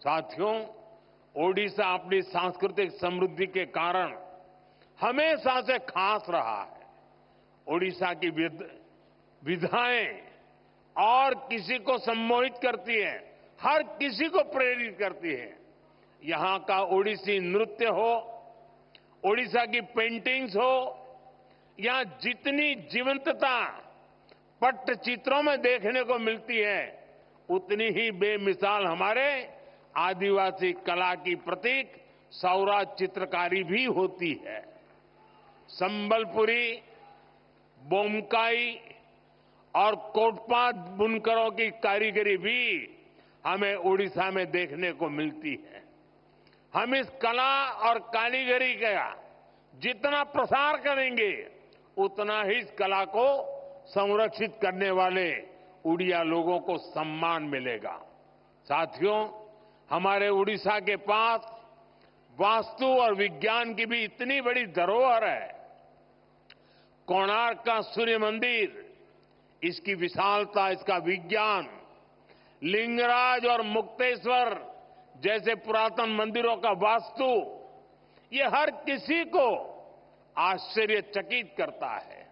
साथियों, ओडिशा अपनी सांस्कृतिक समृद्धि के कारण हमेशा से खास रहा है। ओडिशा की विधाएं और किसी को सम्मोहित करती है, हर किसी को प्रेरित करती है। यहां का ओडिसी नृत्य हो, ओडिशा की पेंटिंग्स हो, यहां जितनी जीवंतता पट्टचित्रों में देखने को मिलती है, उतनी ही बेमिसाल हमारे आदिवासी कला की प्रतीक सौरा चित्रकारी भी होती है। संबलपुरी, बोमकाई और कोटपात बुनकरों की कारीगरी भी हमें ओडिशा में देखने को मिलती है। हम इस कला और कारीगरी का जितना प्रसार करेंगे, उतना ही इस कला को संरक्षित करने वाले उड़िया लोगों को सम्मान मिलेगा। साथियों, हमारे उड़ीसा के पास वास्तु और विज्ञान की भी इतनी बड़ी धरोहर है। कोणार्क का सूर्य मंदिर, इसकी विशालता, इसका विज्ञान, लिंगराज और मुक्तेश्वर जैसे पुरातन मंदिरों का वास्तु, ये हर किसी को आश्चर्यचकित करता है।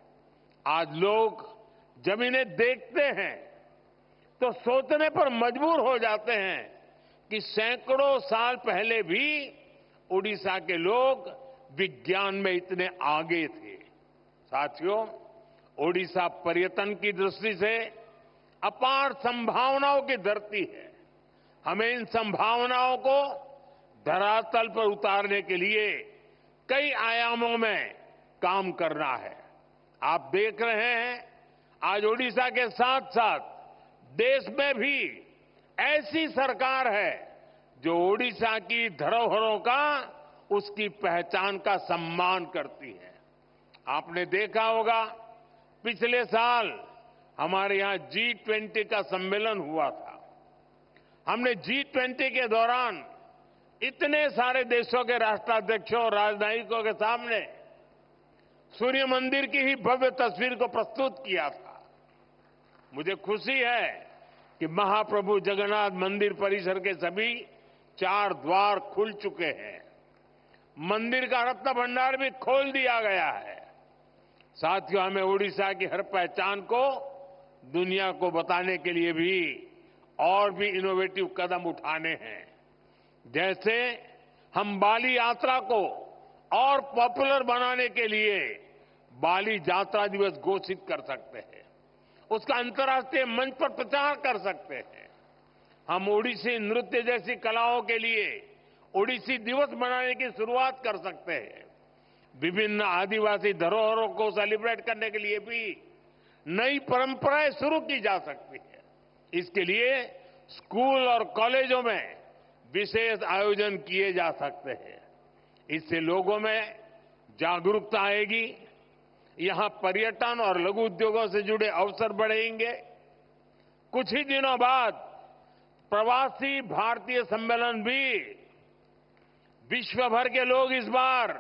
आज लोग जब इन्हें देखते हैं तो सोचने पर मजबूर हो जाते हैं कि सैकड़ों साल पहले भी उड़ीसा के लोग विज्ञान में इतने आगे थे। साथियों, ओडिशा पर्यटन की दृष्टि से अपार संभावनाओं की धरती है। हमें इन संभावनाओं को धरातल पर उतारने के लिए कई आयामों में काम करना है। आप देख रहे हैं, आज ओडिशा के साथ साथ देश में भी ऐसी सरकार है जो ओडिशा की धरोहरों का, उसकी पहचान का सम्मान करती है। आपने देखा होगा, पिछले साल हमारे यहां G20 का सम्मेलन हुआ था। हमने G20 के दौरान इतने सारे देशों के राष्ट्राध्यक्षों और राजनयिकों के सामने सूर्य मंदिर की ही भव्य तस्वीर को प्रस्तुत किया था। मुझे खुशी है कि महाप्रभु जगन्नाथ मंदिर परिसर के सभी 4 द्वार खुल चुके हैं। मंदिर का रत्न भंडार भी खोल दिया गया है। साथियों, हमें ओडिशा की हर पहचान को दुनिया को बताने के लिए भी और भी इनोवेटिव कदम उठाने हैं। जैसे हम बाली यात्रा को और पॉपुलर बनाने के लिए बाली यात्रा दिवस घोषित कर सकते हैं, उसका अंतर्राष्ट्रीय मंच पर प्रचार कर सकते हैं। हम ओडिसी नृत्य जैसी कलाओं के लिए ओडिसी दिवस मनाने की शुरुआत कर सकते हैं। विभिन्न आदिवासी धरोहरों को सेलिब्रेट करने के लिए भी नई परंपराएं शुरू की जा सकती है। इसके लिए स्कूल और कॉलेजों में विशेष आयोजन किए जा सकते हैं। इससे लोगों में जागरूकता आएगी, यहां पर्यटन और लघु उद्योगों से जुड़े अवसर बढ़ेंगे। कुछ ही दिनों बाद प्रवासी भारतीय सम्मेलन भी, विश्व भर के लोग इस बार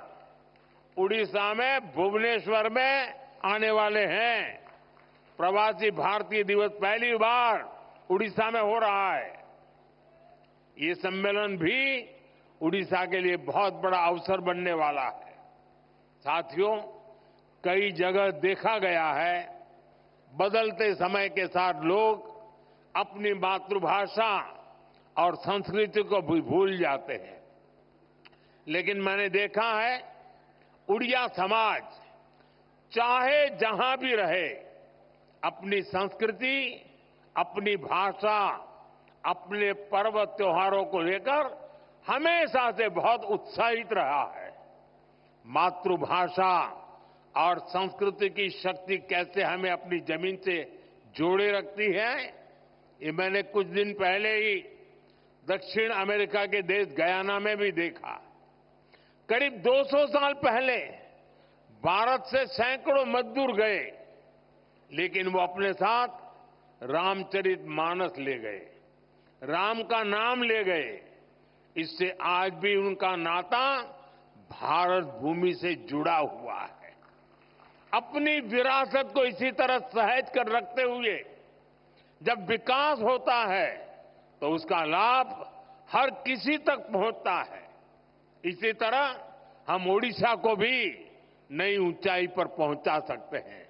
उड़ीसा में भुवनेश्वर में आने वाले हैं। प्रवासी भारतीय दिवस पहली बार उड़ीसा में हो रहा है। ये सम्मेलन भी उड़ीसा के लिए बहुत बड़ा अवसर बनने वाला है। साथियों, कई जगह देखा गया है, बदलते समय के साथ लोग अपनी मातृभाषा और संस्कृति को भी भूल जाते हैं। लेकिन मैंने देखा है, उड़िया समाज चाहे जहां भी रहे, अपनी संस्कृति, अपनी भाषा, अपने पर्व त्योहारों को लेकर हमेशा से बहुत उत्साहित रहा है। मातृभाषा और संस्कृति की शक्ति कैसे हमें अपनी जमीन से जोड़े रखती है, ये मैंने कुछ दिन पहले ही दक्षिण अमेरिका के देश गयाना में भी देखा। करीब 200 साल पहले भारत से सैकड़ों मजदूर गए, लेकिन वो अपने साथ रामचरितमानस ले गए, राम का नाम ले गए। इससे आज भी उनका नाता भारत भूमि से जुड़ा हुआ है। अपनी विरासत को इसी तरह सहेज कर रखते हुए जब विकास होता है, तो उसका लाभ हर किसी तक पहुंचता है। इसी तरह हम ओडिशा को भी नई ऊंचाई पर पहुंचा सकते हैं।